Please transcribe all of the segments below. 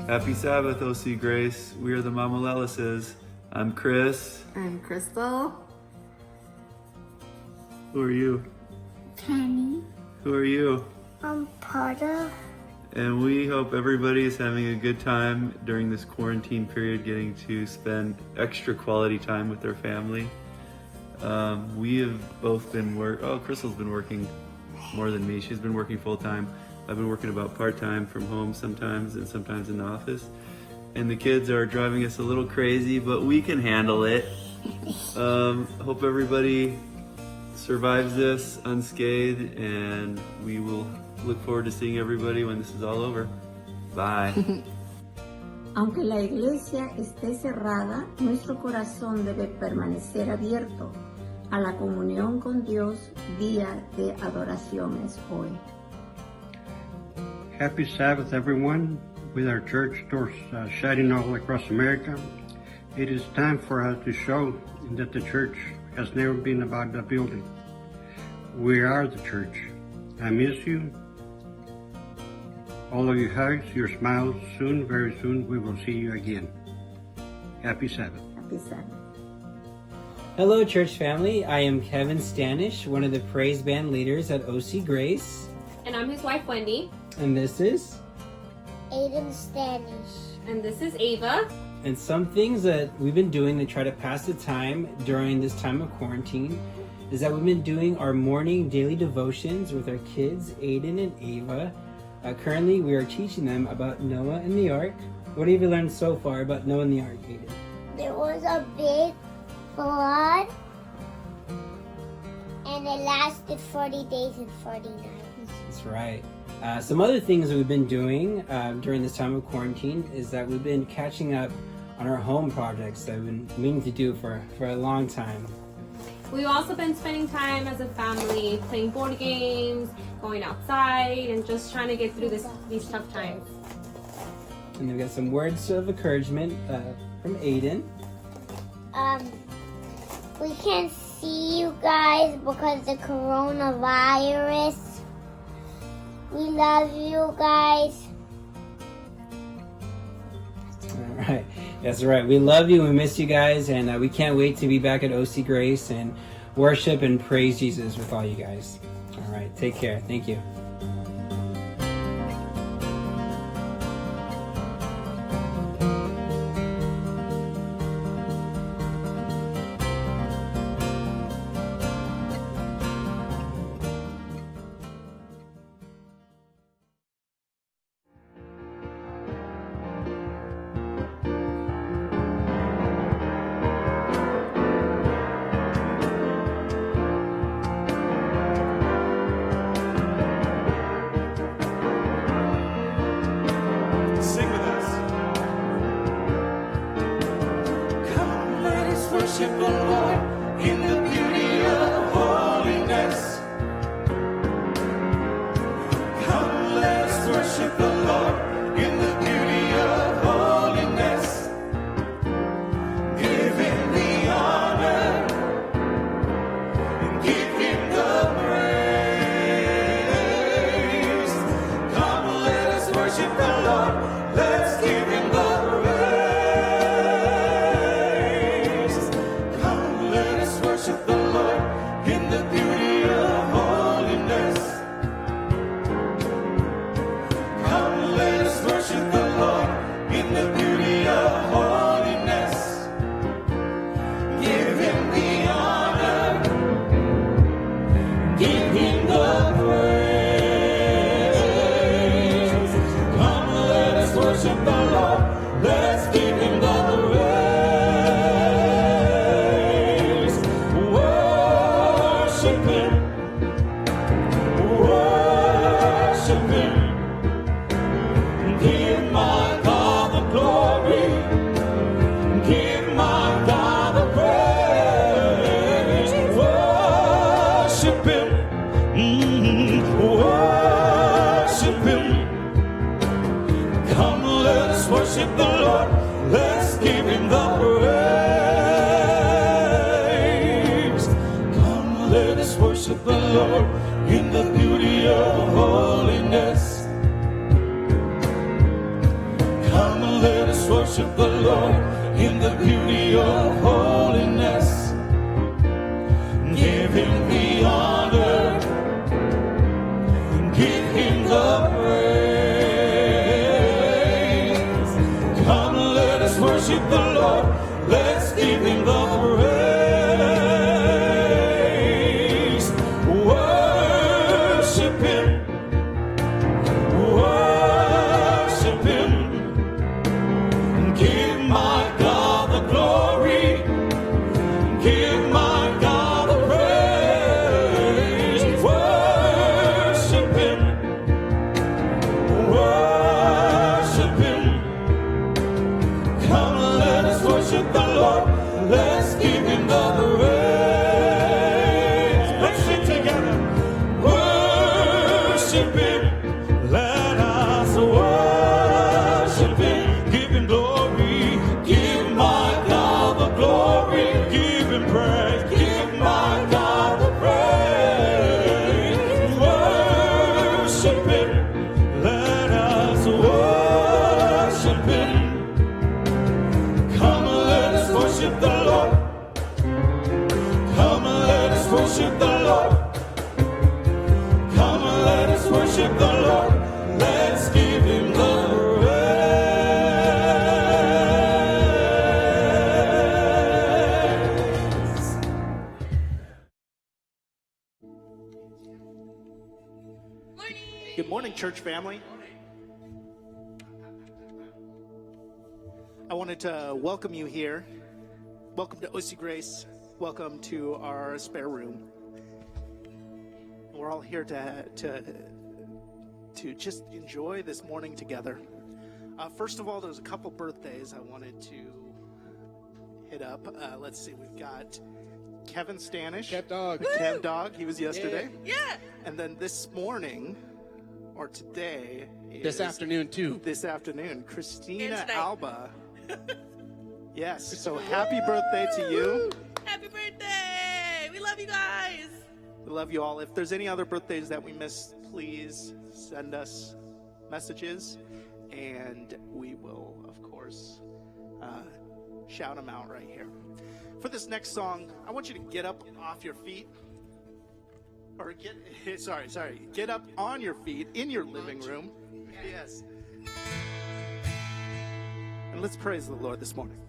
Happy Sabbath, OC Grace. We are the Mama Lelises. I'm Chris. I'm Crystal. Who are you? Penny. Who are you? I'm Potter. And we hope everybody is having a good time during this quarantine period, getting to spend extra quality time with their family. We have both been Crystal's been working more than me. She's been working full time. I've been working about part-time from home sometimes and sometimes in the office. And the kids are driving us a little crazy, but we can handle it. Hope everybody survives this unscathed, and we will look forward to seeing everybody when this is all over. Bye. Aunque la iglesia esté cerrada, nuestro corazón debe permanecer abierto a la comunión con Dios. Día de adoración es hoy. Happy Sabbath, everyone. With our church doors shutting all across America, it is time for us to show that the church has never been about the building. We are the church. I miss you. All of your hugs, your smiles. Soon, very soon, we will see you again. Happy Sabbath. Happy Sabbath. Hello, church family. I am Kevin Stanish, one of the praise band leaders at OC Grace. And I'm his wife, Wendy. And this is... Aiden Stanish. And this is Ava. And some things that we've been doing to try to pass the time during this time of quarantine is that we've been doing our morning daily devotions with our kids, Aiden and Ava. Currently, we are teaching them about Noah and the ark. What have you learned so far about Noah and the ark, Aiden? There was a big flood, and it lasted 40 days and 40 nights. That's right. Some other things that we've been doing during this time of quarantine is that we've been catching up on our home projects that we've been meaning to do for a long time. We've also been spending time as a family playing board games, going outside, and just trying to get through these tough times. And then we got some words of encouragement from Aiden. We can't see you guys because of the coronavirus. We love you guys. All right. That's right. We love you. We miss you guys. And we can't wait to be back at OC Grace and worship and praise Jesus with all you guys. All right. Take care. Thank you. Sing with us. Come, let us worship the Lord in the beauty of holiness. Come, let us worship the Lord in the beauty of holiness. Give Him the honor and give Him the praise. Come, let us worship the Lord. Let's give Him the praise. Come, let us worship the Lord in the beauty of holiness. Come, let us worship the Lord in the beauty of holiness. Give Him the honor, give Him the praise. Come, let us worship the Lord. Let's give Him the praise. Worship Him. Worship Him. Give my God the glory. Give my God the praise. Worship Him. Worship Him. Come, let us worship the Lord. Let's give Him the praise. Come, let us worship the Lord in the beauty of holiness. Come, worship the Lord in the beauty of holiness. Give him the honor, give him the praise. Come, let us worship the Lord, let's give him the praise. Worship him, worship him. Give my God the glory, give my God the praise. Worship him, worship him. Come, let us worship the Lord, let's give him the praise. Let's sing together. Worship him, let us worship him. Give him glory, give my God the glory, give him praise, give my God the praise. Worship him, let us worship him. Come, let us worship the Lord. Come, let us worship the Lord. Come, let us worship the Lord. Let's give him the praise. Good morning, church family. I wanted to welcome you here. Welcome to OC Grace. Welcome to our spare room. We're all here to just enjoy this morning together. First of all, there's a couple birthdays I wanted to hit up. Let's see, we've got Kevin Stanish. Kev Dog. Kev Dog, he was yesterday. Yeah. And then this morning, or today, This is- afternoon, too. This afternoon, Christina And tonight. Alba. Yes, so happy birthday to you. Happy birthday! We love you guys. We love you all. If there's any other birthdays that we missed, please send us messages, and we will, of course, shout them out right here. For this next song, I want you to get up off your feet, or get up on your feet in your living room. Yes. And let's praise the Lord this morning.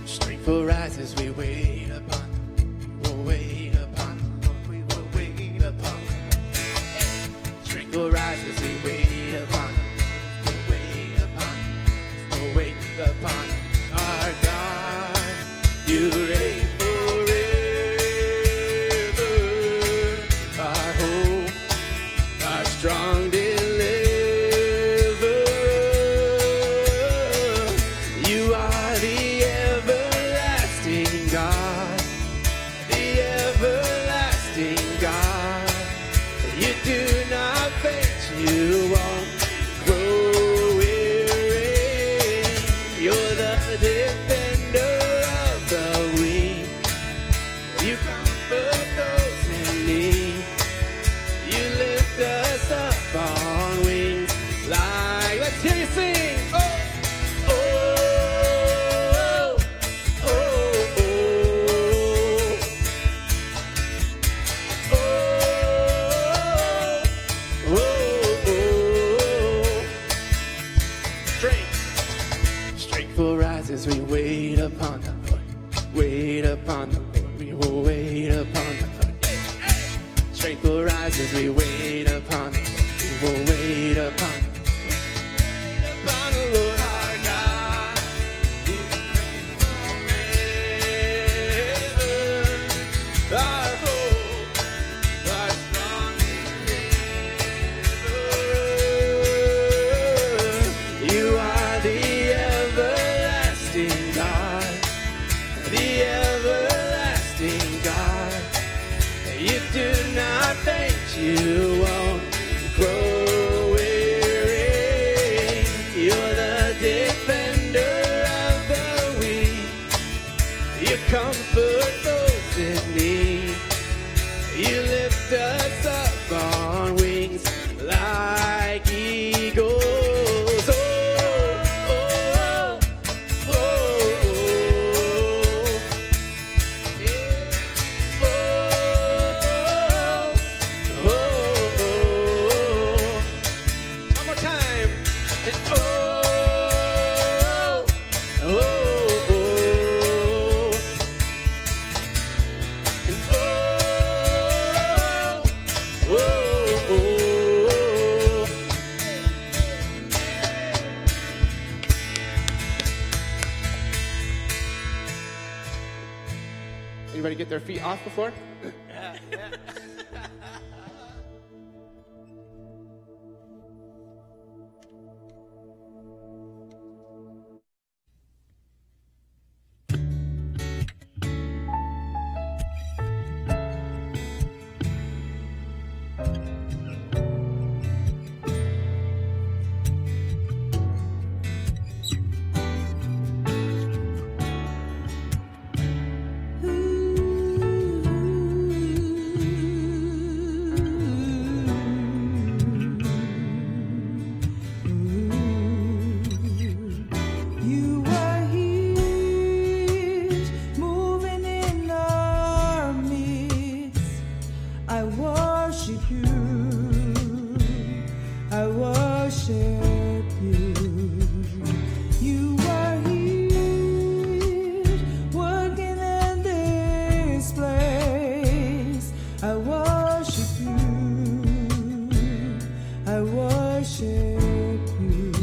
Strength will rise as we wait upon. We will wait upon. We will wait upon. Strength will rise as we wait upon. We'll wait upon. We'll wait upon our God. You reign forever. Our hope, our strong deliverer. You are the everlasting God, the everlasting God. You do not faint, you won't grow weary. You're the defender of the weak. You comfort those in need. You lift us up on wings like, let's hear you sing. Oh, oh, oh, oh, oh, oh, oh. Strength, strength will rise as we wait upon the Lord. Wait upon the Lord. We will wait upon the Lord. Strength will rise as we wait upon the Lord. We will wait upon the Lord our God. You reign forever. You comfort those in need. You lift us up on wings like eagles. Oh, oh, oh, yeah. Oh, oh. One more time. And oh, oh, oh. And oh, oh, oh. Anybody get their feet off before? You are here, moving in our midst. I worship you. I worship you. You are here, working in this place. I worship you. I worship you.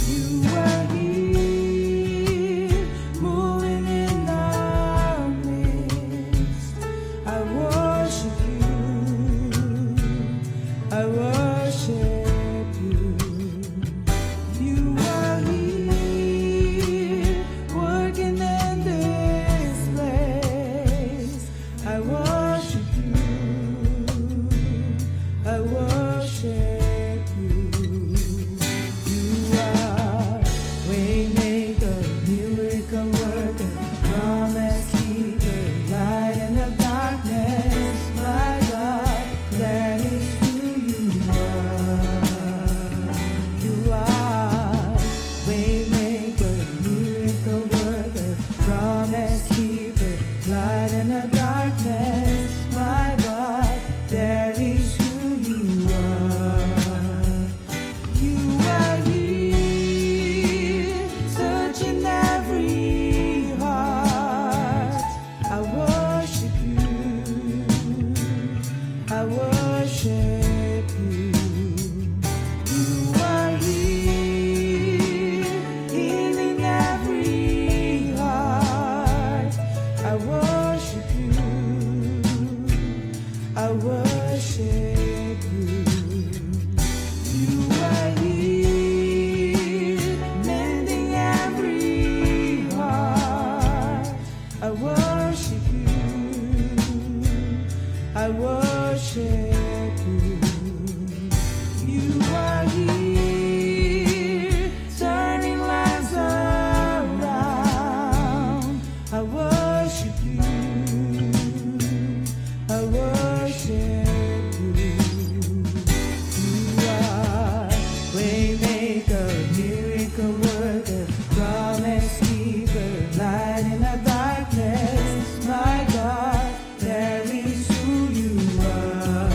You are here, moving in our midst. I worship you. I worship you. You are here, working in this place. I worship you. I worship you. You are waymaker, miracle worker, promise keeper, light in the darkness. My God, that is who you are. You are waymaker, miracle worker, promise keeper, light in the darkness. My God, that is who you are. You are here, searching every heart. I worship you. I worship you. You are here, healing every heart. I worship you. I worship you. You are here, mending every heart. I worship you. I worship you. You are here, turning lives around. I worship you. I worship you. You are waymaker, miracle worker, promise keeper, light in the darkness. My God, that is who you are.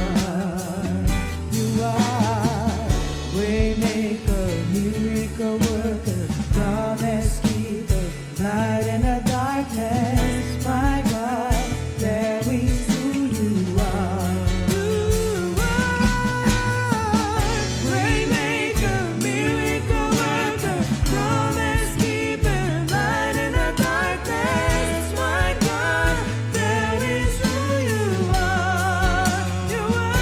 You are waymaker, miracle worker, promise keeper, light in the darkness. My God, that is who you are. You are waymaker, miracle worker, promise keeper, light in the darkness. My God, that is who you are. You are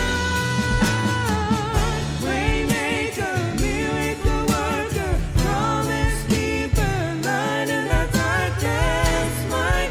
waymaker, miracle worker, promise keeper, light in the darkness. My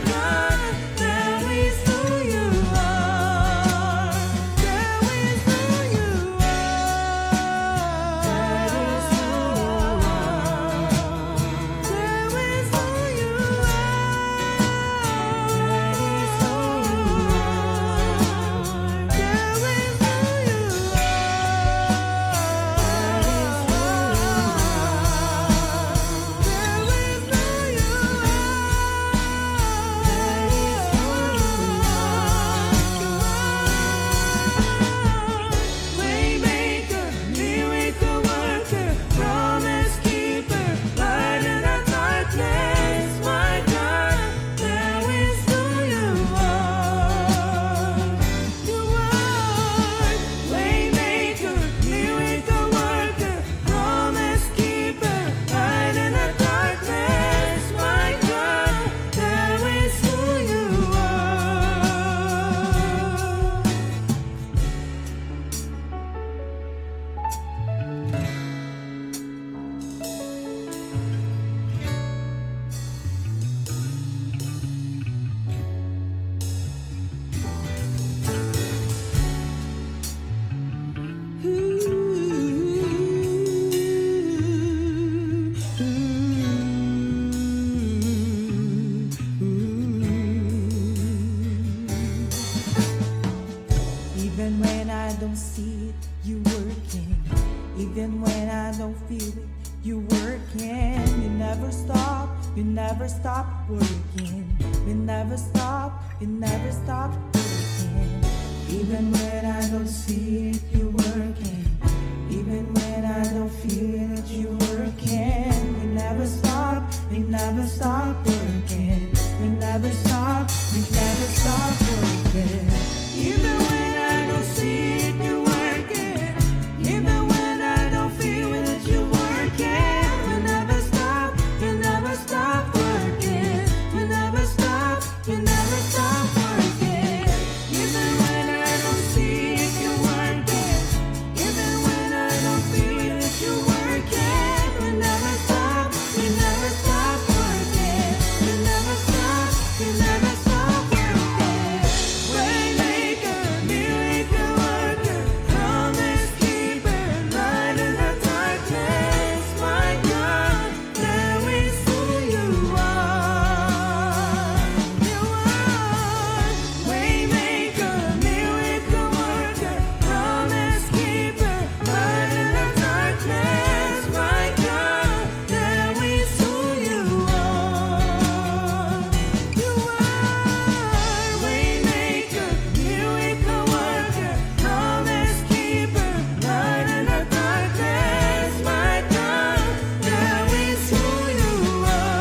working. We never stop working. Even when I don't see it, you're working. Even when I don't feel it, you're working. We never stop working. We never stop working. Even when I don't see it, you're working. Even when I don't feel it, you're working. We never stop working. We never stop working. Even when I don't see it, you're working. Even when I don't feel it, you're working. We never stop working. We never stop working. Waymaker, miracle worker, promise keeper, light in the darkness. My God, that is who you are. You are waymaker, miracle worker, promise keeper, light in the darkness. My God, that is who you are. You are waymaker, miracle worker, promise keeper, light in the darkness. My God, that is who you are.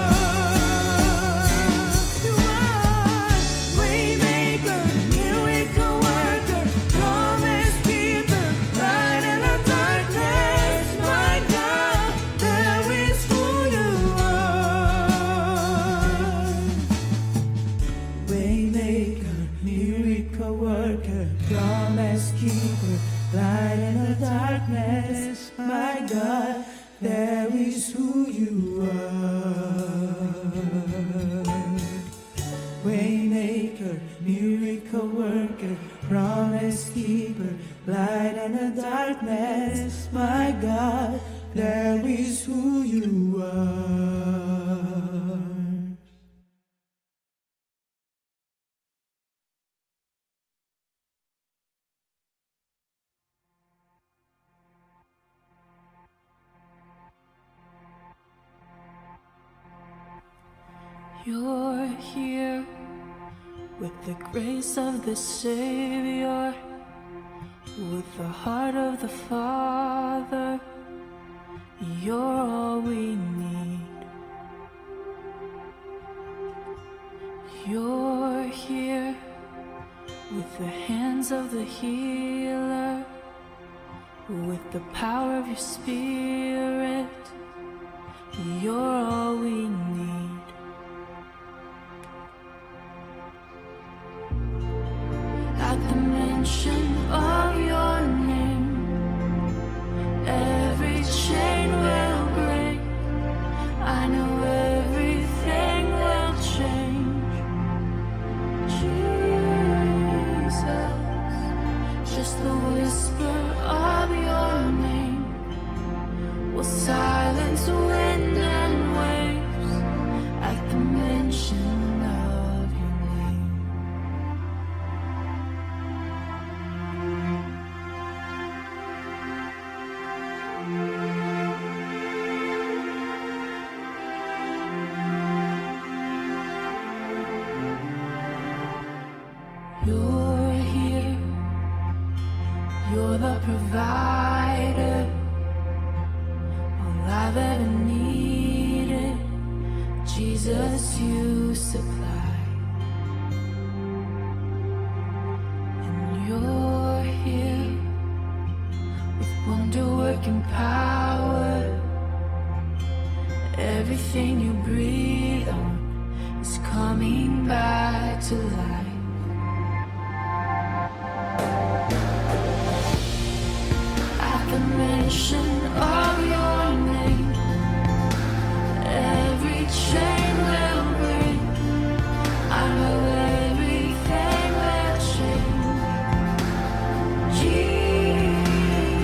You are waymaker, miracle worker, promise keeper, light in the darkness. My God, that is who you are. Waymaker, miracle worker, promise keeper, light in the darkness. My God, that is who you are. Waymaker, miracle worker, promise keeper, light in the darkness. My God, that is who you are. You're here with the grace of the Savior, with the heart of the Father. You're all we need. You're here with the hands of the healer, with the power of your Spirit. You're all we need. At the mention of your name, every chain will break. I know everything will change. Jesus, just the whisper of your name will silence wind and waves. At the mention of your name. You're here, you're the provider, all I've ever needed. Jesus, you supply. And you're here with wonder-working power. Everything you breathe on is coming back to life. At the mention of your name, every chain will break. I know everything will change. Jesus,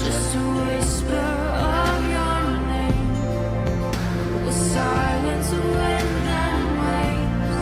just a whisper of your name will silence wind and waves.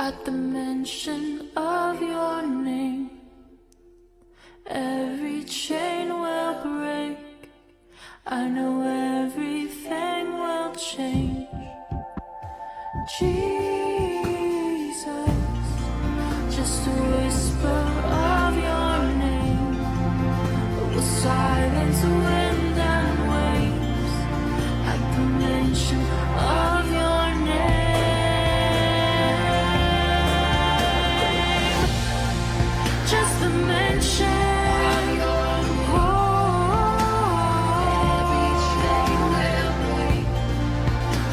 At the mention of your name, every chain will break. I know everything will change. Jesus, just a whisper of your name will silence wind and waves. At the mention of your name, just the mention.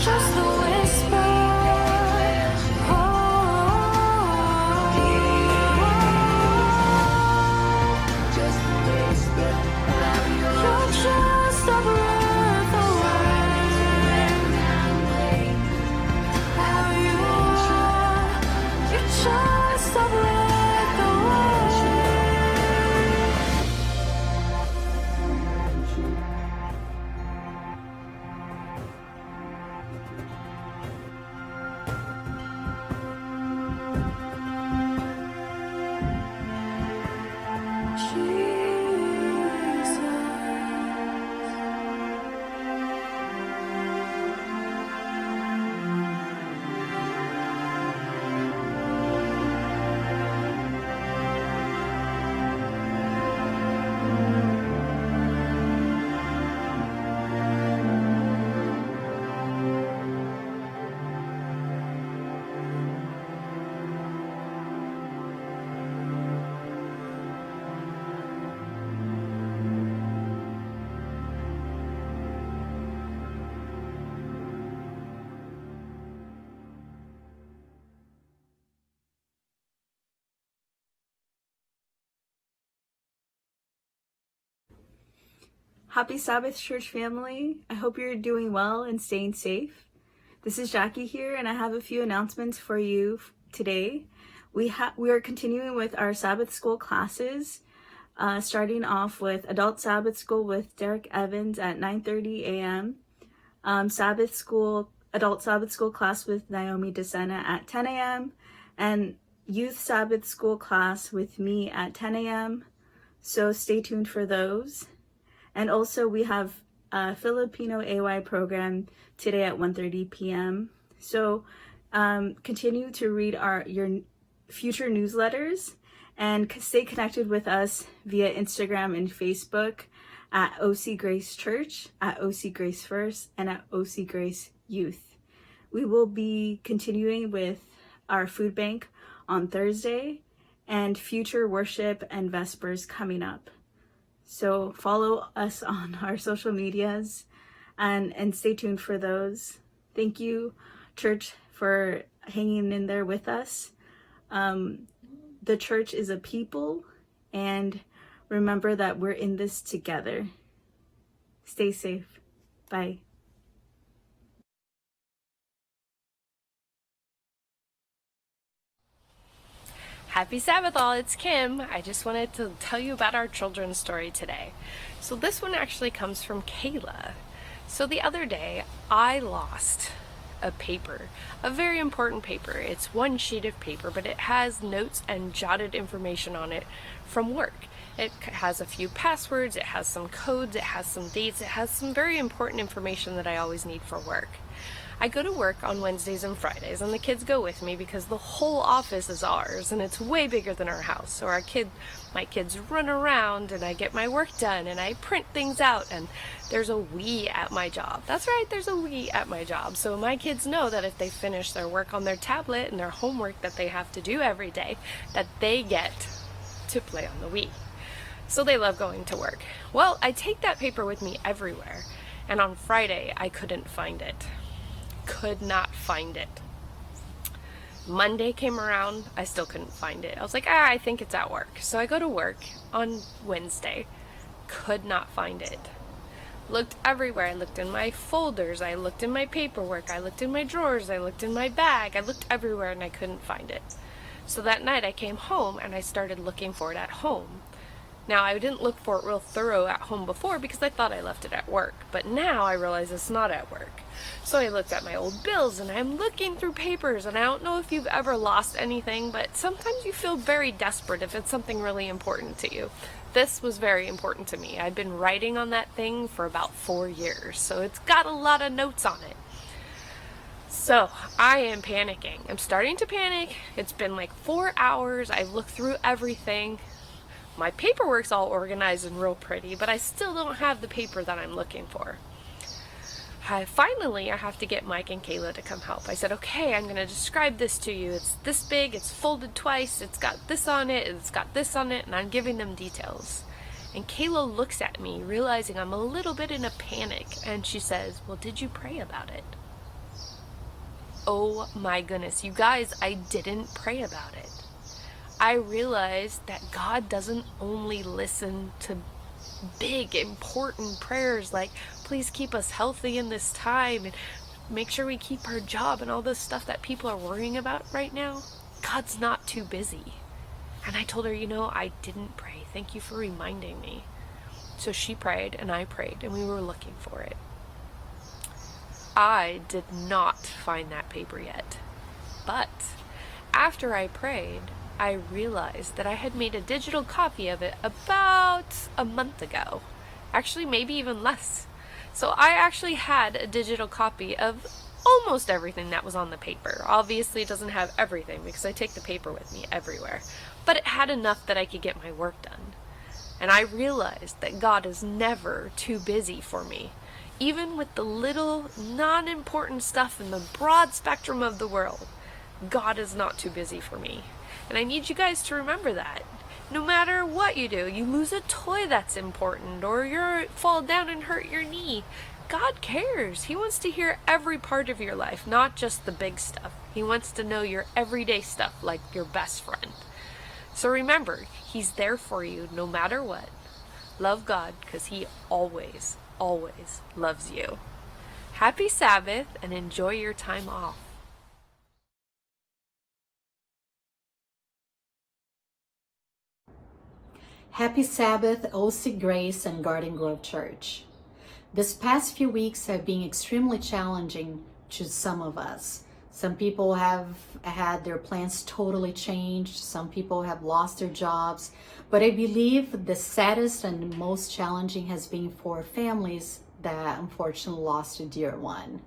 Just the whisper, just the whisper. You're just a breath away. How you are, you're just a breath away. Happy Sabbath, church family. I hope you're doing well and staying safe. This is Jackie here, and I have a few announcements for you today. We are continuing with our Sabbath school classes, starting off with Adult Sabbath School with Derek Evans at 9:30 a.m. Adult Sabbath School class with Naomi DeSena at 10 a.m. and Youth Sabbath School class with me at 10 a.m. So stay tuned for those. And also we have a Filipino AY program today at 1:30 p.m. So continue to read your future newsletters and stay connected with us via Instagram and Facebook at OC Grace Church, at OC Grace First, and at OC Grace Youth. We will be continuing with our food bank on Thursday and future worship and Vespers coming up. So follow us on our social medias and stay tuned for those. Thank you, church, for hanging in there with us. The church is a people, and remember that we're in this together. Stay safe. Bye. Happy Sabbath all, it's Kim. I just wanted to tell you about our children's story today. So this one actually comes from Kayla. So the other day, I lost a paper, a very important paper. It's one sheet of paper, but it has notes and jotted information on it from work. It has a few passwords, it has some codes, it has some dates, it has some very important information that I always need for work. I go to work on Wednesdays and Fridays, and the kids go with me because the whole office is ours, and it's way bigger than our house. So my kids run around, and I get my work done, and I print things out, and there's a Wii at my job. That's right, there's a Wii at my job. So my kids know that if they finish their work on their tablet and their homework that they have to do every day, that they get to play on the Wii. So they love going to work. Well, I take that paper with me everywhere, and on Friday, I couldn't find it. Could not find it. Monday came around, I still couldn't find it. I was like, I think it's at work. So I go to work on Wednesday, could not find it. Looked everywhere. I looked in my folders, I looked in my paperwork, I looked in my drawers, I looked in my bag, I looked everywhere and I couldn't find it. So that night I came home and I started looking for it at home. Now, I didn't look for it real thorough at home before because I thought I left it at work, but now I realize it's not at work. So I looked at my old bills and I'm looking through papers, and I don't know if you've ever lost anything, but sometimes you feel very desperate if it's something really important to you. This was very important to me. I've been writing on that thing for about 4 years, so it's got a lot of notes on it. So I am panicking. I'm starting to panic. It's been like 4 hours. I've looked through everything. My paperwork's all organized and real pretty, but I still don't have the paper that I'm looking for. Finally, I have to get Mike and Kayla to come help. I said, okay, I'm going to describe this to you. It's this big, it's folded twice, it's got this on it, it's got this on it, and I'm giving them details. And Kayla looks at me, realizing I'm a little bit in a panic, and she says, well, did you pray about it? Oh my goodness, you guys, I didn't pray about it. I realized that God doesn't only listen to big, important prayers like, please keep us healthy in this time and make sure we keep our job and all this stuff that people are worrying about right now. God's not too busy. And I told her, I didn't pray. Thank you for reminding me. So she prayed and I prayed and we were looking for it. I did not find that paper yet. But after I prayed, I realized that I had made a digital copy of it about a month ago. Actually, maybe even less. So I actually had a digital copy of almost everything that was on the paper. Obviously, it doesn't have everything because I take the paper with me everywhere. But it had enough that I could get my work done. And I realized that God is never too busy for me. Even with the little, non-important stuff in the broad spectrum of the world, God is not too busy for me. And I need you guys to remember that. No matter what you do, you lose a toy that's important, or you fall down and hurt your knee, God cares. He wants to hear every part of your life, not just the big stuff. He wants to know your everyday stuff, like your best friend. So remember, He's there for you no matter what. Love God, because He always, always loves you. Happy Sabbath, and enjoy your time off. Happy Sabbath, OC Grace and Garden Grove Church. This past few weeks have been extremely challenging to some of us. Some people have had their plans totally changed. Some people have lost their jobs. But I believe the saddest and most challenging has been for families that unfortunately lost a dear one.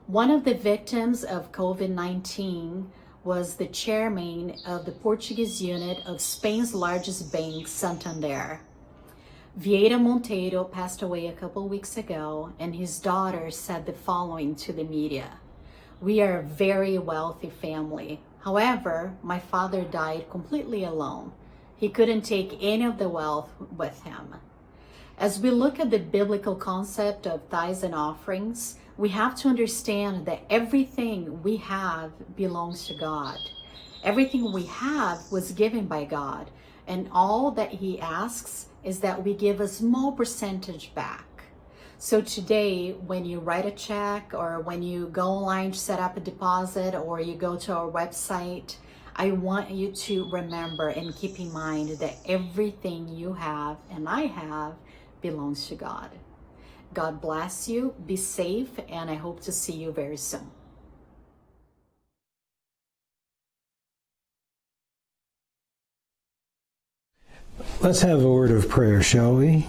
One of the victims of COVID-19 was the chairman of the Portuguese unit of Spain's largest bank, Santander. Vieira Monteiro passed away a couple weeks ago, and his daughter said the following to the media. We are a very wealthy family. However, my father died completely alone. He couldn't take any of the wealth with him. As we look at the biblical concept of tithes and offerings, we have to understand that everything we have belongs to God. Everything we have was given by God, and all that He asks is that we give a small percentage back. So today, when you write a check or when you go online to set up a deposit or you go to our website, I want you to remember and keep in mind that everything you have and I have belongs to God. God bless you, be safe, and I hope to see you very soon. Let's have a word of prayer, shall we?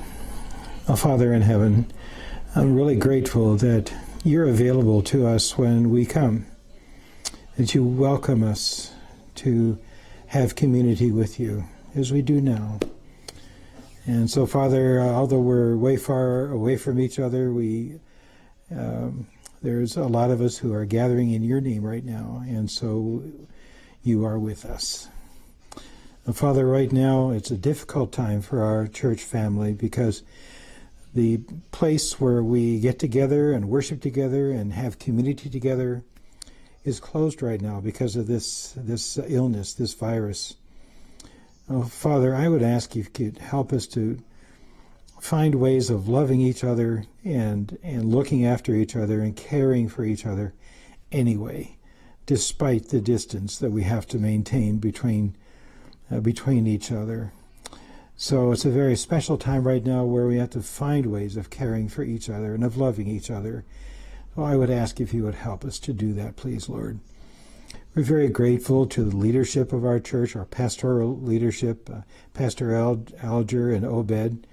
Oh, Father in heaven, I'm really grateful that you're available to us when we come, that you welcome us to have community with you, as we do now. And so, Father, although we're way far away from each other, there's a lot of us who are gathering in your name right now, and so you are with us. And Father, right now, it's a difficult time for our church family because the place where we get together and worship together and have community together is closed right now because of this illness, this virus. Oh, Father, I would ask you if you could help us to find ways of loving each other and looking after each other and caring for each other anyway, despite the distance that we have to maintain between each other. So it's a very special time right now where we have to find ways of caring for each other and of loving each other. So I would ask if you would help us to do that, please, Lord. We're very grateful to the leadership of our church, our pastoral leadership, Pastor Alger and Obed,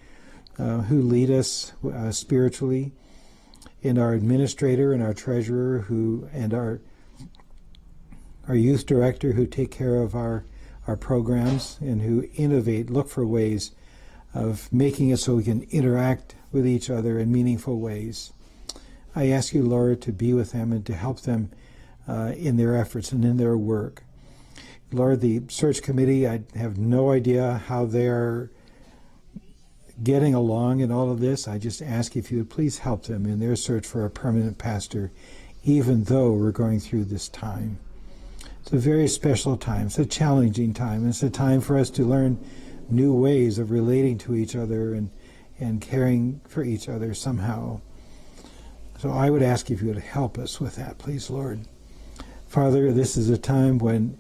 who lead us spiritually, and our administrator and our treasurer and our youth director who take care of our programs and who innovate, look for ways of making it so we can interact with each other in meaningful ways. I ask you, Lord, to be with them and to help them in their efforts and in their work. Lord, the search committee, I have no idea how they are getting along in all of this. I just ask if you would please help them in their search for a permanent pastor, even though we're going through this time. It's a very special time. It's a challenging time. It's a time for us to learn new ways of relating to each other and caring for each other somehow. So I would ask if you would help us with that, please, Lord. Father, this is a time when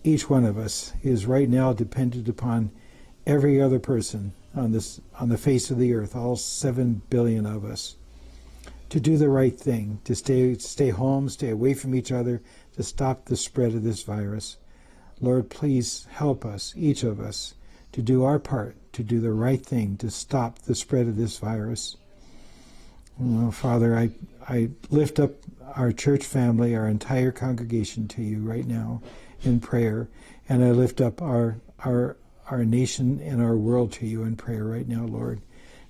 each one of us is right now dependent upon every other person on the face of the earth, all 7 billion of us, to do the right thing, to stay home, stay away from each other, to stop the spread of this virus. Lord, please help us, each of us, to do our part, to do the right thing, to stop the spread of this virus. Oh, Father, I lift up our church family, our entire congregation to you right now in prayer, and I lift up our nation and our world to you in prayer right now, Lord.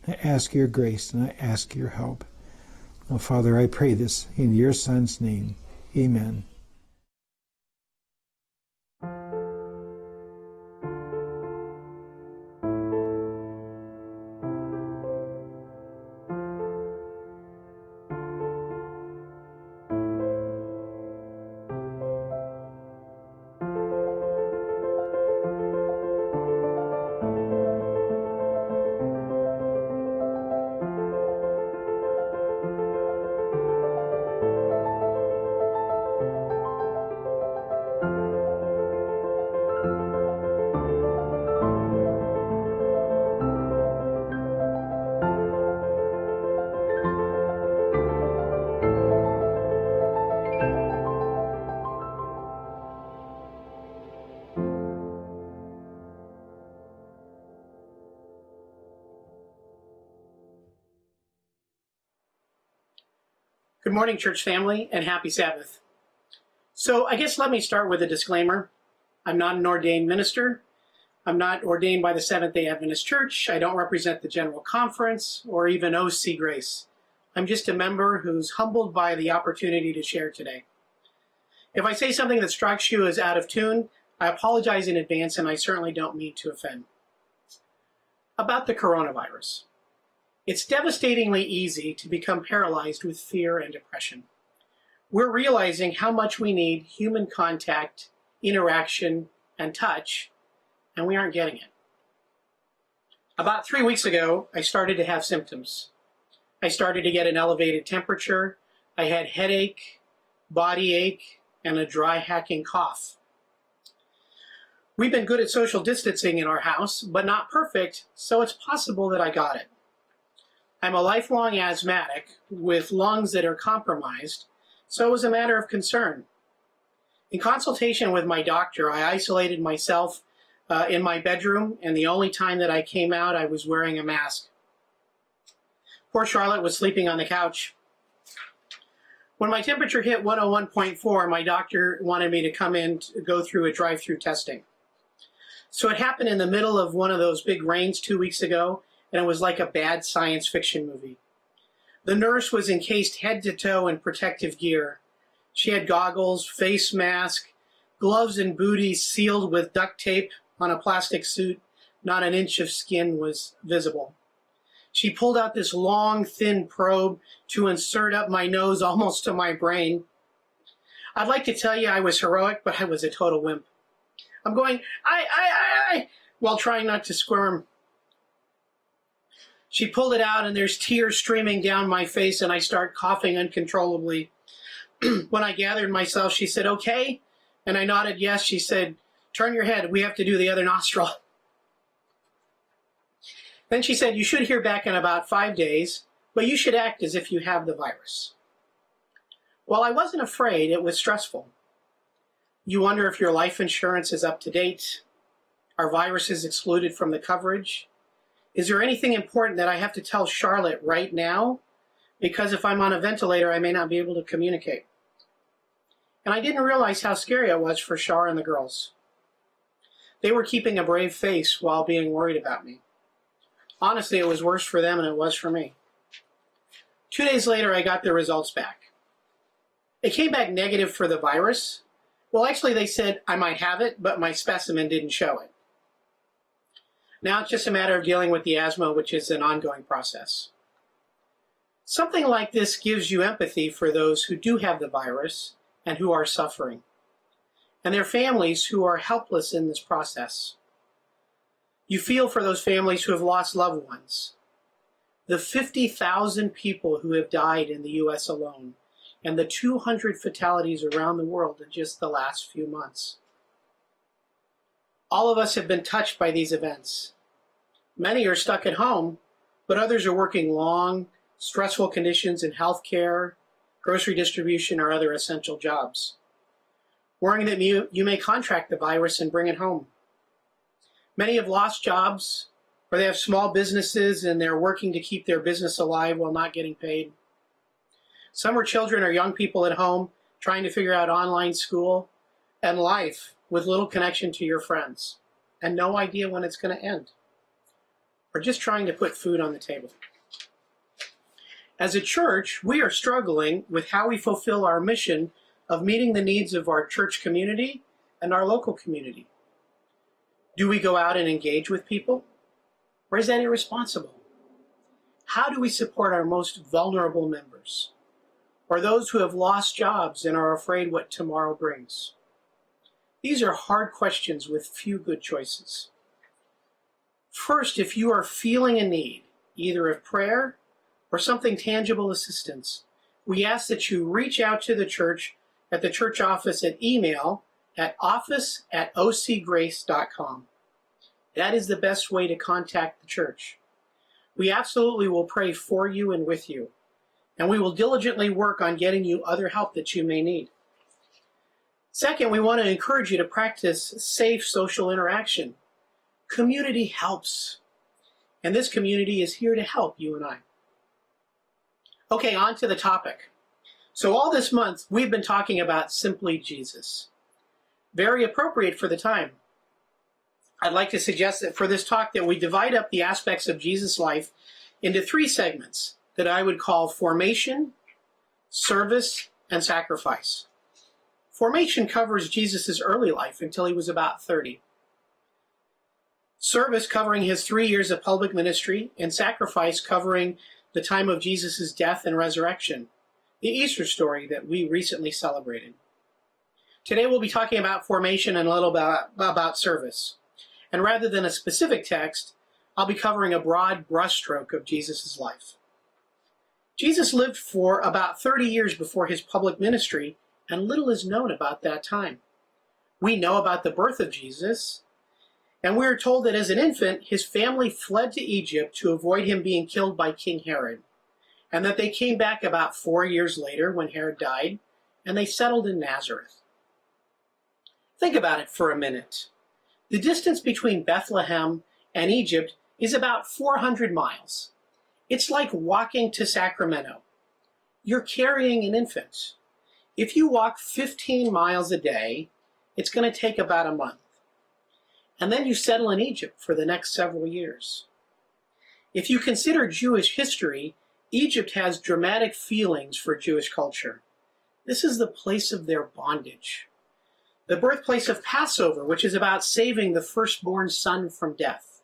I ask your grace and I ask your help. Oh, Father, I pray this in your Son's name. Amen. Good morning, church family, and happy Sabbath. So I guess let me start with a disclaimer. I'm not an ordained minister. I'm not ordained by the Seventh-day Adventist Church. I don't represent the General Conference or even OC Grace. I'm just a member who's humbled by the opportunity to share today. If I say something that strikes you as out of tune, I apologize in advance, and I certainly don't mean to offend. About the coronavirus. It's devastatingly easy to become paralyzed with fear and depression. We're realizing how much we need human contact, interaction, and touch, and we aren't getting it. About 3 weeks ago, I started to have symptoms. I started to get an elevated temperature. I had headache, body ache, and a dry, hacking cough. We've been good at social distancing in our house, but not perfect, so it's possible that I got it. I'm a lifelong asthmatic with lungs that are compromised, so it was a matter of concern. In consultation with my doctor, I isolated myself in my bedroom, and the only time that I came out, I was wearing a mask. Poor Charlotte was sleeping on the couch. When my temperature hit 101.4, my doctor wanted me to come in to go through a drive-through testing. So it happened in the middle of one of those big rains 2 weeks ago, and it was like a bad science fiction movie. The nurse was encased head to toe in protective gear. She had goggles, face mask, gloves and booties sealed with duct tape on a plastic suit. Not an inch of skin was visible. She pulled out this long, thin probe to insert up my nose almost to my brain. I'd like to tell you I was heroic, but I was a total wimp. I'm going, I, while trying not to squirm. She pulled it out, and there's tears streaming down my face, and I start coughing uncontrollably. When I gathered myself, she said, "Okay?" And I nodded yes. She said, "Turn your head. We have to do the other nostril." Then she said, you should hear back in about 5 days, but you should act as if you have the virus. Well, I wasn't afraid. It was stressful. You wonder if your life insurance is up to date. Are viruses excluded from the coverage? Is there anything important that I have to tell Charlotte right now? Because if I'm on a ventilator, I may not be able to communicate. And I didn't realize how scary it was for Char and the girls. They were keeping a brave face while being worried about me. Honestly, it was worse for them than it was for me. 2 days later, I got the results back. It came back negative for the virus. Well, actually, they said I might have it, but my specimen didn't show it. Now it's just a matter of dealing with the asthma, which is an ongoing process. Something like this gives you empathy for those who do have the virus and who are suffering, and their families who are helpless in this process. You feel for those families who have lost loved ones, the 50,000 people who have died in the U.S. alone, and the 200 fatalities around the world in just the last few months. All of us have been touched by these events. Many are stuck at home, but others are working long, stressful conditions in healthcare, grocery distribution, or other essential jobs, worrying that you may contract the virus and bring it home. Many have lost jobs, or they have small businesses and they're working to keep their business alive while not getting paid. Some are children or young people at home trying to figure out online school and life with little connection to your friends and no idea when it's going to end, or just trying to put food on the table. As a church, we are struggling with how we fulfill our mission of meeting the needs of our church community and our local community. Do we go out and engage with people, or is that irresponsible? How do we support our most vulnerable members, or those who have lost jobs and are afraid what tomorrow brings? These are hard questions with few good choices. First, if you are feeling a need, either of prayer or something tangible assistance, we ask that you reach out to the church at the church office at email at office@ocgrace.com. That is the best way to contact the church. We absolutely will pray for you and with you, and we will diligently work on getting you other help that you may need. Second, we want to encourage you to practice safe social interaction. Community helps, and this community is here to help you and I. Okay, on to the topic. So all this month, we've been talking about simply Jesus. Very appropriate for the time. I'd like to suggest that for this talk that we divide up the aspects of Jesus' life into 3 segments that I would call formation, service, and sacrifice. Formation covers Jesus' early life until he was about 30. Service covering his 3 years of public ministry, and sacrifice covering the time of Jesus' death and resurrection, the Easter story that we recently celebrated. Today we'll be talking about formation and a little about service. And rather than a specific text, I'll be covering a broad brushstroke of Jesus' life. Jesus lived for about 30 years before his public ministry, and little is known about that time. We know about the birth of Jesus, and we are told that as an infant, his family fled to Egypt to avoid him being killed by King Herod, and that they came back about 4 years later when Herod died, and they settled in Nazareth. Think about it for a minute. The distance between Bethlehem and Egypt is about 400 miles. It's like walking to Sacramento. You're carrying an infant. If you walk 15 miles a day, it's going to take about a month. And then you settle in Egypt for the next several years. If you consider Jewish history, Egypt has dramatic feelings for Jewish culture. This is the place of their bondage. The birthplace of Passover, which is about saving the firstborn son from death.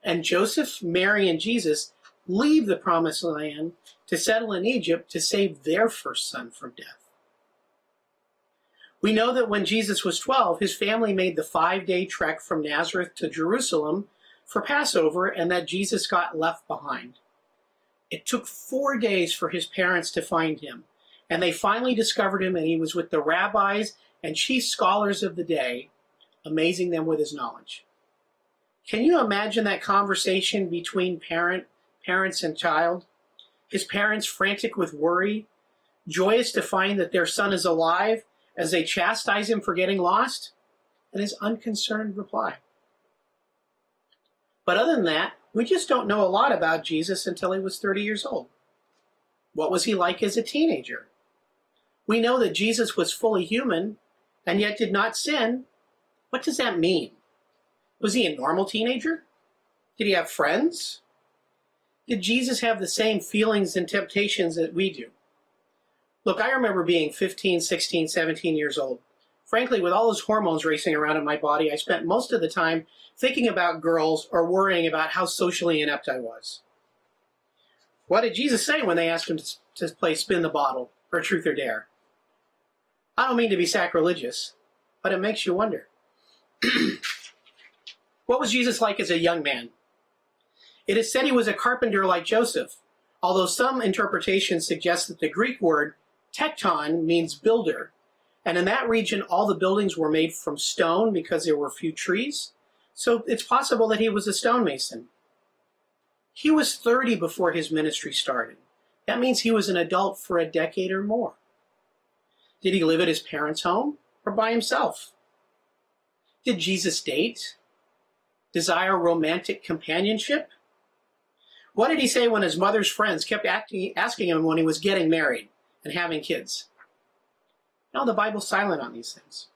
And Joseph, Mary, and Jesus leave the promised land to settle in Egypt to save their first son from death. We know that when Jesus was 12, his family made the 5-day trek from Nazareth to Jerusalem for Passover, and that Jesus got left behind. It took 4 days for his parents to find him, and they finally discovered him, and he was with the rabbis and chief scholars of the day, amazing them with his knowledge. Can you imagine that conversation between parents and child? His parents frantic with worry, joyous to find that their son is alive as they chastise him for getting lost, and his unconcerned reply. But other than that, we just don't know a lot about Jesus until he was 30 years old. What was he like as a teenager? We know that Jesus was fully human and yet did not sin. What does that mean? Was he a normal teenager? Did he have friends? Did Jesus have the same feelings and temptations that we do? Look, I remember being 15, 16, 17 years old. Frankly, with all those hormones racing around in my body, I spent most of the time thinking about girls or worrying about how socially inept I was. What did Jesus say when they asked him to play spin the bottle or truth or dare? I don't mean to be sacrilegious, but it makes you wonder. What was Jesus like as a young man? It is said he was a carpenter like Joseph, although some interpretations suggest that the Greek word tekton means builder, and in that region all the buildings were made from stone because there were few trees, so it's possible that he was a stonemason. He was 30 before his ministry started. That means he was an adult for a decade or more. Did he live at his parents' home or by himself? Did Jesus date? Desire romantic companionship? What did he say when his mother's friends kept asking him when he was getting married and having kids? No, the Bible's silent on these things.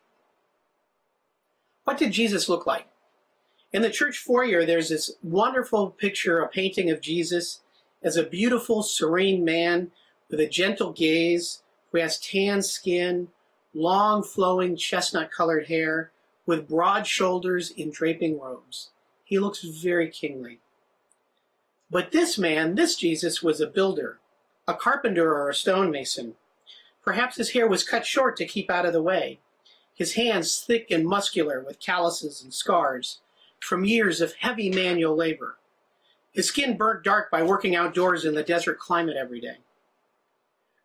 What did Jesus look like? In the church foyer, there's this wonderful picture, a painting of Jesus as a beautiful, serene man with a gentle gaze, who has tan skin, long, flowing, chestnut-colored hair, with broad shoulders in draping robes. He looks very kingly. But this man, this Jesus, was a builder, a carpenter or a stonemason. Perhaps his hair was cut short to keep out of the way, his hands thick and muscular with calluses and scars from years of heavy manual labor, his skin burnt dark by working outdoors in the desert climate every day.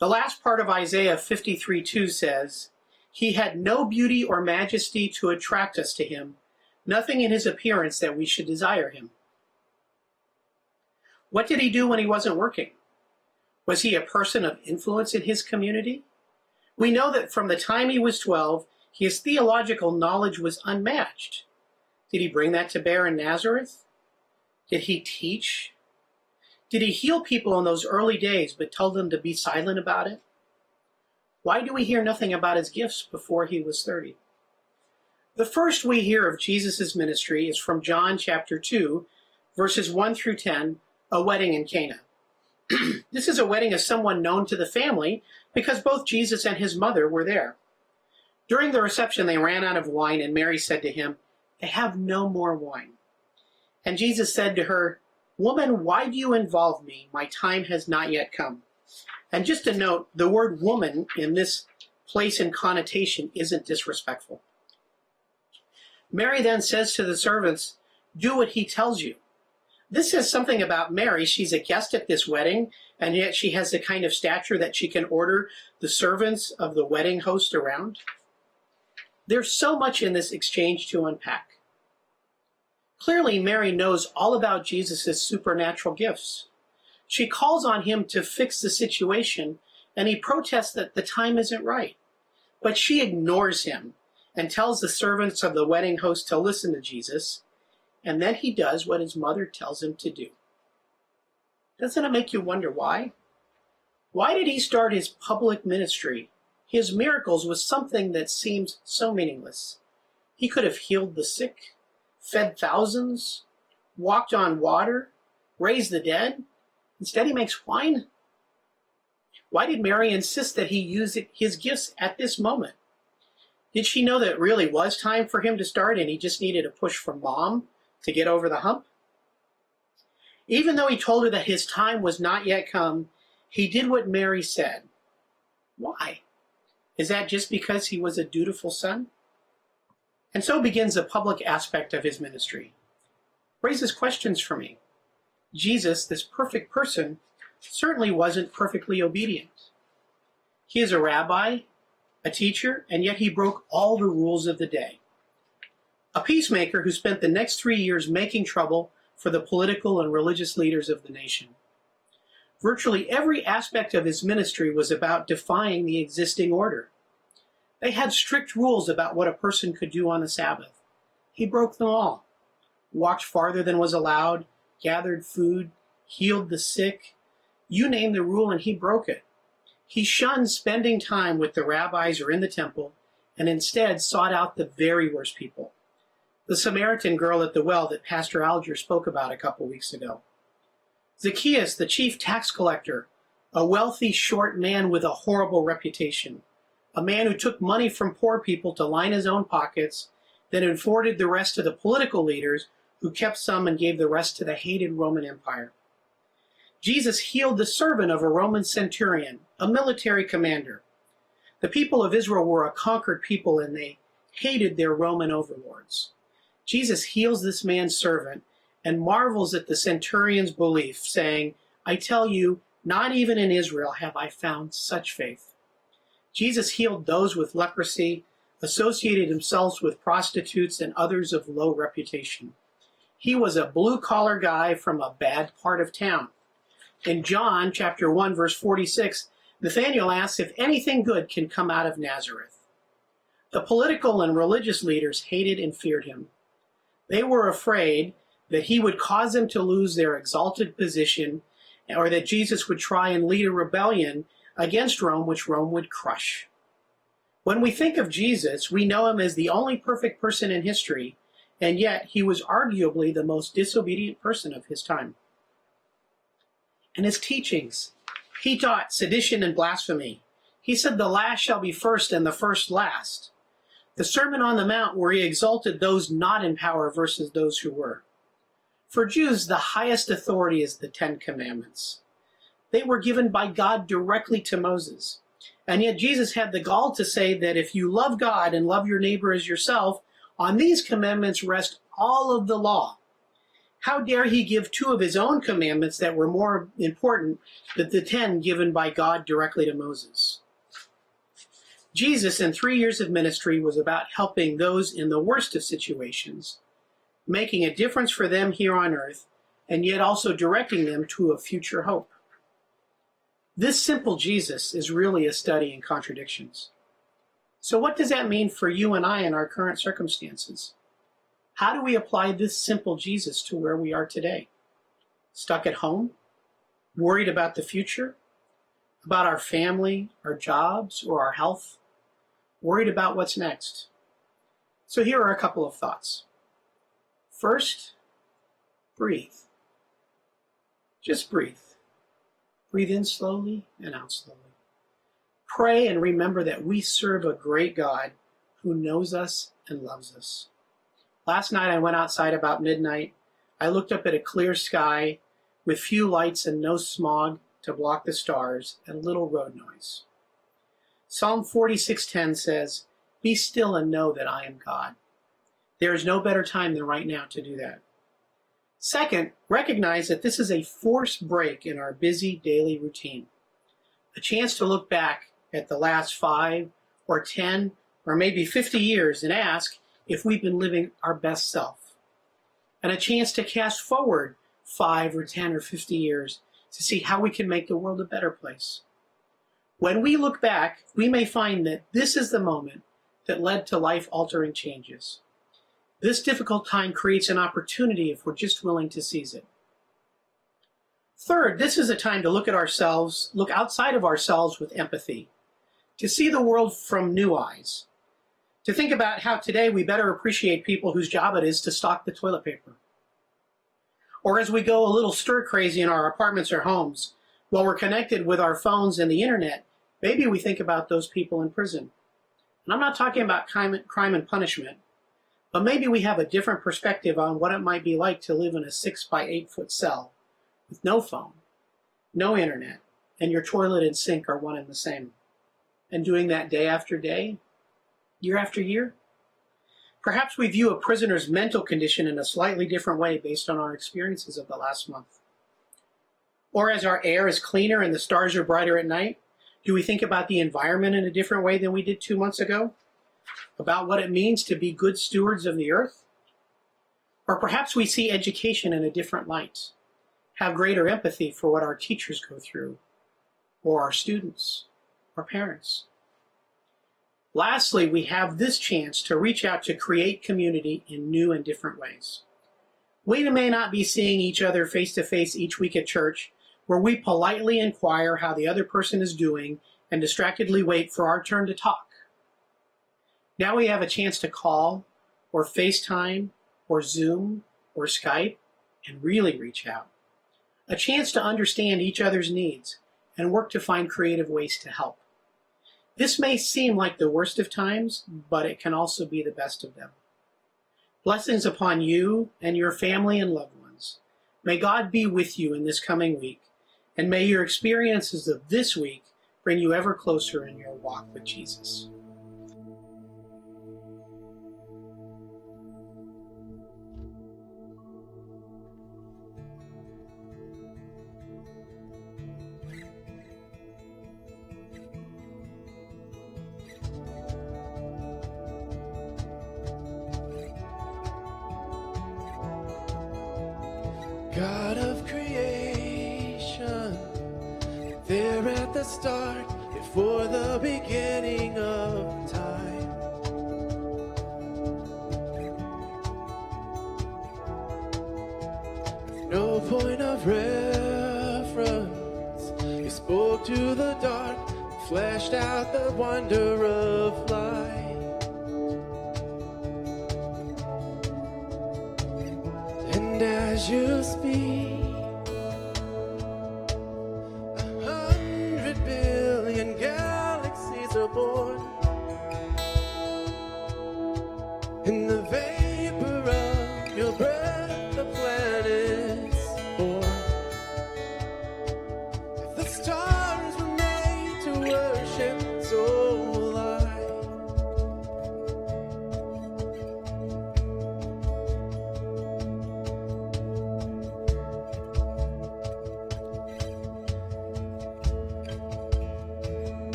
The last part of Isaiah 53:2 says, "He had no beauty or majesty to attract us to him, nothing in his appearance that we should desire him." What did he do when he wasn't working? Was he a person of influence in his community? We know that from the time he was 12, his theological knowledge was unmatched. Did he bring that to bear in Nazareth? Did he teach? Did he heal people in those early days but tell them to be silent about it? Why do we hear nothing about his gifts before he was 30? The first we hear of Jesus' ministry is from John chapter 2, verses 1 through 10, a wedding in Cana. This is a wedding of someone known to the family because both Jesus and his mother were there. During the reception, they ran out of wine, and Mary said to him, "They have no more wine." And Jesus said to her, "Woman, why do you involve me? My time has not yet come." And just a note, the word woman in this place and connotation isn't disrespectful. Mary then says to the servants, "Do what he tells you." This says something about Mary. She's a guest at this wedding, and yet she has the kind of stature that she can order the servants of the wedding host around. There's so much in this exchange to unpack. Clearly, Mary knows all about Jesus' supernatural gifts. She calls on him to fix the situation, and he protests that the time isn't right. But she ignores him and tells the servants of the wedding host to listen to Jesus, and then he does what his mother tells him to do. Doesn't it make you wonder why? Why did he start his public ministry, his miracles, with something that seems so meaningless? He could have healed the sick, fed thousands, walked on water, raised the dead. Instead, he makes wine. Why did Mary insist that he use his gifts at this moment? Did she know that it really was time for him to start and he just needed a push from mom to get over the hump? Even though he told her that his time was not yet come, he did what Mary said. Why? Is that just because he was a dutiful son? And so begins the public aspect of his ministry. Raises questions for me. Jesus, this perfect person, certainly wasn't perfectly obedient. He is a rabbi, a teacher, and yet he broke all the rules of the day. a peacemaker who spent the next 3 years making trouble for the political and religious leaders of the nation. Virtually every aspect of his ministry was about defying the existing order. They had strict rules about what a person could do on the Sabbath. He broke them all. Walked farther than was allowed, gathered food, healed the sick. You name the rule and he broke it. He shunned spending time with the rabbis or in the temple, and instead sought out the very worst people. The Samaritan girl at the well that Pastor Alger spoke about a couple weeks ago. Zacchaeus, the chief tax collector, a wealthy, short man with a horrible reputation, a man who took money from poor people to line his own pockets, then afforded the rest to the political leaders who kept some and gave the rest to the hated Roman Empire. Jesus healed the servant of a Roman centurion, a military commander. The people of Israel were a conquered people and they hated their Roman overlords. Jesus heals this man's servant and marvels at the centurion's belief, saying, I tell you, not even in Israel have I found such faith. Jesus healed those with leprosy, associated himself with prostitutes and others of low reputation. He was a blue-collar guy from a bad part of town. In John chapter 1, verse 46, Nathanael asks if anything good can come out of Nazareth. The political and religious leaders hated and feared him. They were afraid that he would cause them to lose their exalted position, or that Jesus would try and lead a rebellion against Rome, which Rome would crush. When we think of Jesus, we know him as the only perfect person in history, and yet he was arguably the most disobedient person of his time. And his teachings, he taught sedition and blasphemy. He said the last shall be first and the first last. The Sermon on the Mount, where he exalted those not in power versus those who were. For Jews, the highest authority is the Ten Commandments. They were given by God directly to Moses. And yet Jesus had the gall to say that if you love God and love your neighbor as yourself, on these commandments rest all of the law. How dare he give two of his own commandments that were more important than the 10 given by God directly to Moses? Jesus, in 3 years of ministry, was about helping those in the worst of situations, making a difference for them here on earth, and yet also directing them to a future hope. This simple Jesus is really a study in contradictions. So what does that mean for you and I in our current circumstances? How do we apply this simple Jesus to where we are today? Stuck at home? Worried about the future? About our family, our jobs, or our health? Worried about what's next? So here are a couple of thoughts. First, breathe. Just breathe. Breathe in slowly and out slowly. Pray and remember that we serve a great God who knows us and loves us. Last night I went outside about midnight. I looked up at a clear sky with few lights and no smog to block the stars and little road noise. Psalm 46:10 says, "Be still and know that I am God." There is no better time than right now to do that. Second, recognize that this is a forced break in our busy daily routine. A chance to look back at the last 5 or 10 or maybe 50 years and ask if we've been living our best self. And a chance to cast forward 5 or 10 or 50 years to see how we can make the world a better place. When we look back, we may find that this is the moment that led to life-altering changes. This difficult time creates an opportunity if we're just willing to seize it. Third, this is a time to look at ourselves, look outside of ourselves with empathy, to see the world from new eyes, to think about how today we better appreciate people whose job it is to stock the toilet paper. Or as we go a little stir-crazy in our apartments or homes, while we're connected with our phones and the internet, maybe we think about those people in prison. And I'm not talking about crime and punishment, but maybe we have a different perspective on what it might be like to live in a 6 by 8 foot cell with no phone, no internet, and your toilet and sink are one and the same. And doing that day after day, year after year? Perhaps we view a prisoner's mental condition in a slightly different way based on our experiences of the last month. Or as our air is cleaner and the stars are brighter at night, do we think about the environment in a different way than we did 2 months ago? about what it means to be good stewards of the earth? Or perhaps we see education in a different light, have greater empathy for what our teachers go through, or our students, or parents. Lastly, we have this chance to reach out to create community in new and different ways. We may not be seeing each other face to face each week at church, where we politely inquire how the other person is doing and distractedly wait for our turn to talk. Now we have a chance to call, or FaceTime, or Zoom, or Skype, and really reach out. A chance to understand each other's needs and work to find creative ways to help. This may seem like the worst of times, but it can also be the best of them. Blessings upon you and your family and loved ones. May God be with you in this coming week, and may your experiences of this week bring you ever closer in your walk with Jesus. God of creation, there at the start, before the beginning of time. With no point of reference, you spoke to the dark, fleshed out the wonder of light. And as you speak, 100 billion galaxies are born. In the vapor of your breath, the planets born. If the stars were made to worship, so will I.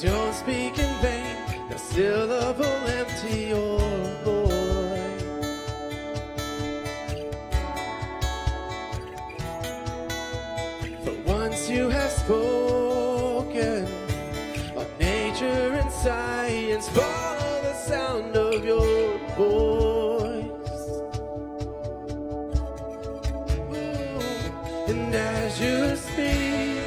Don't speak in vain, no syllable empty or void. For once you have spoken, all nature and science follow the sound of your voice. Ooh, and as you speak,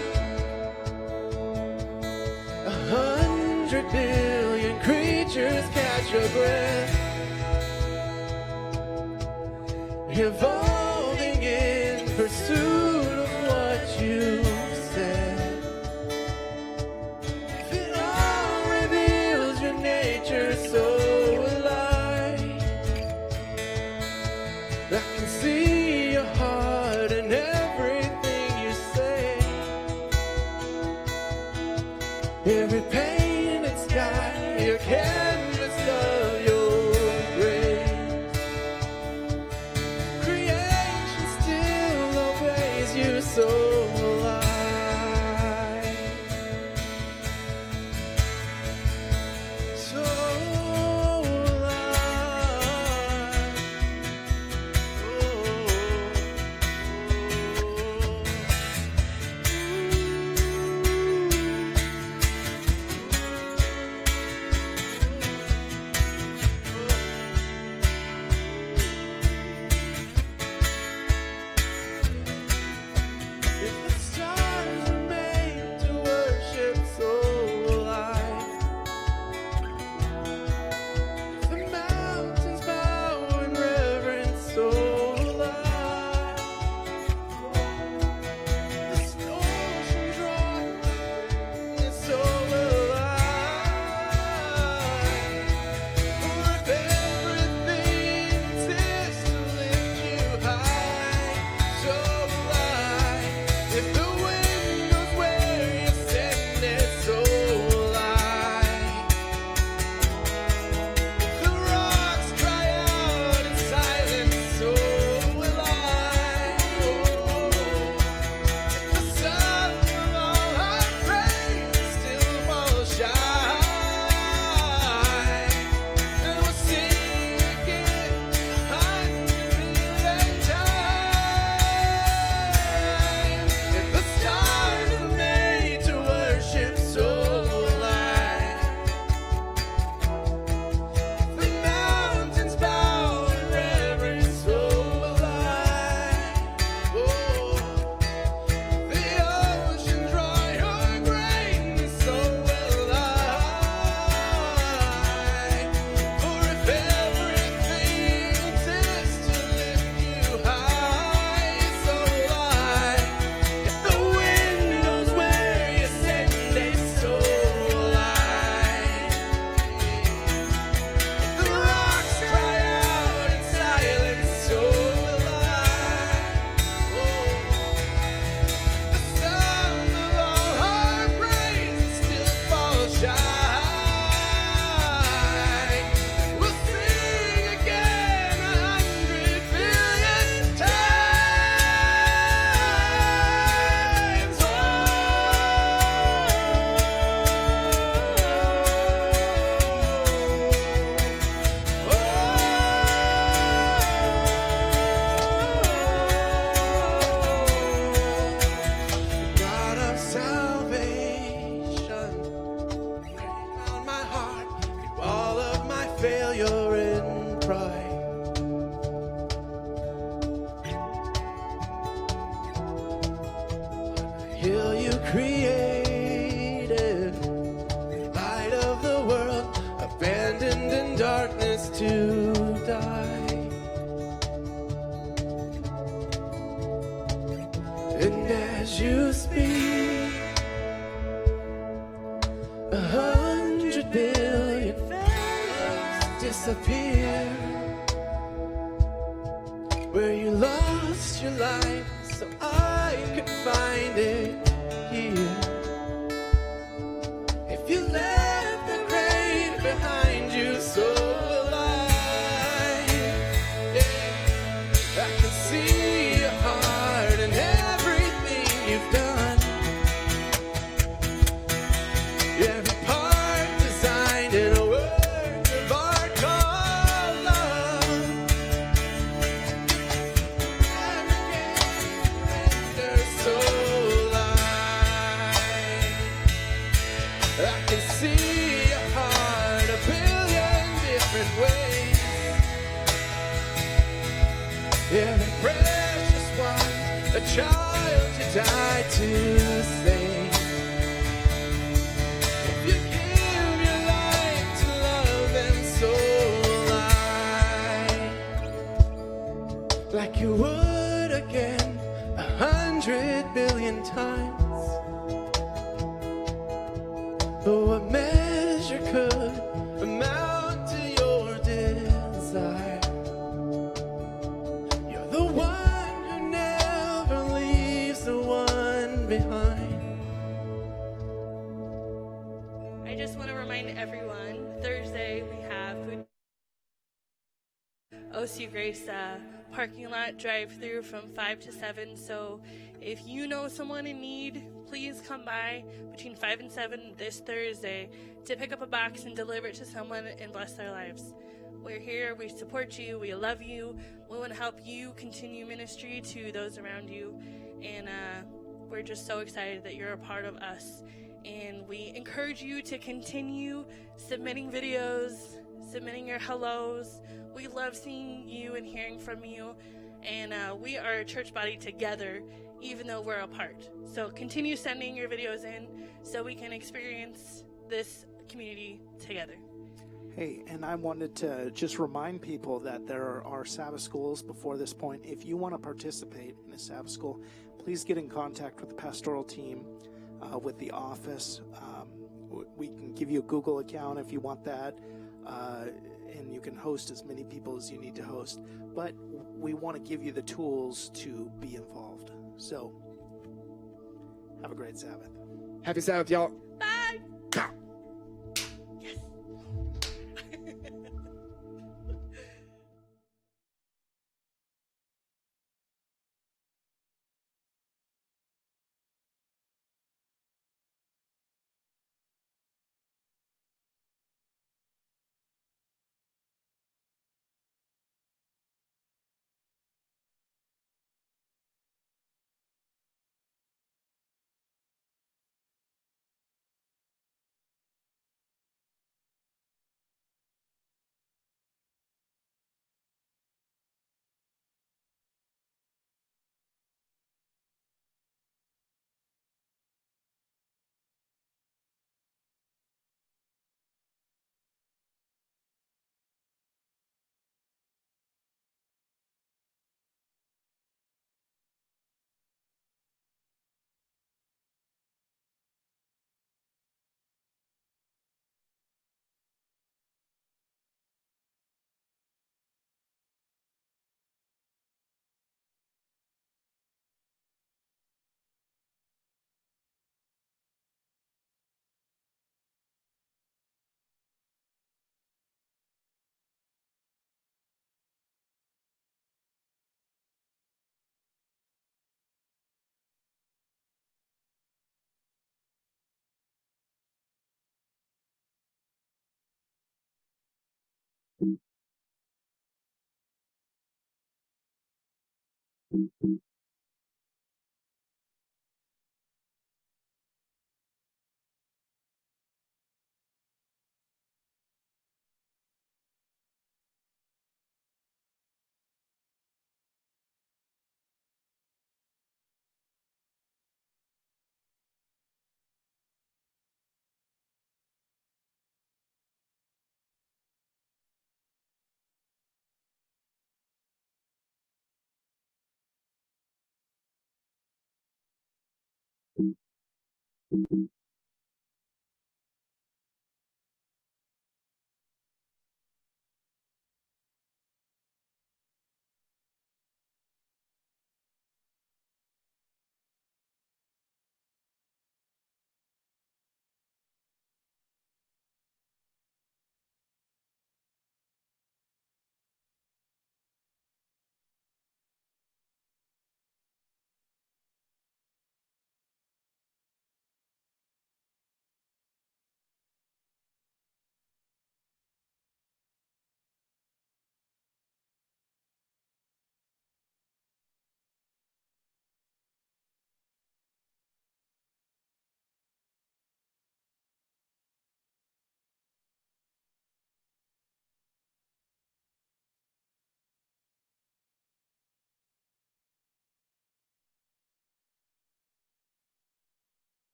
100 billion creatures catch your breath, evolving in pursuit of what you said. It all reveals your nature so alive. I can see your heart in everything you say. Every painted sky, your canvas of your grace. Create failure and pride. Hill you created, light of the world, abandoned in darkness to die. And as you speak, 100 billion failures disappear. Where you lost your life so I could find it here. If you left the grave behind you, so will I. Yeah. I can see your heart and everything you've done. Every part designed in a work of art called love. I can see your heart a billion different ways. Every precious one, a child you died to save. If you give your life to love, then so will I. Like you would again 100 billion times. But what measure could amount to your desire? You're the one who never leaves the one behind. I just want to remind everyone, Thursday we have food. OC Grace parking lot drive-through from 5 to 7. So if you know someone in need, please come by between 5 and 7 this Thursday to pick up a box and deliver it to someone and bless their lives. We're here, we support you, we love you, we want to help you continue ministry to those around you, and we're just so excited that you're a part of us. And we encourage you to continue submitting videos, submitting your hellos. We love seeing you and hearing from you, and we are a church body together, even though we're apart. So continue sending your videos in so we can experience this community together. Hey, and I wanted to just remind people that there are Sabbath schools before this point. If you want to participate in a Sabbath school, please get in contact with the pastoral team, with the office. We can give you a Google account if you want that, and you can host as many people as you need to host. But we want to give you the tools to be involved. So, have a great Sabbath. Happy Sabbath, y'all. Bye.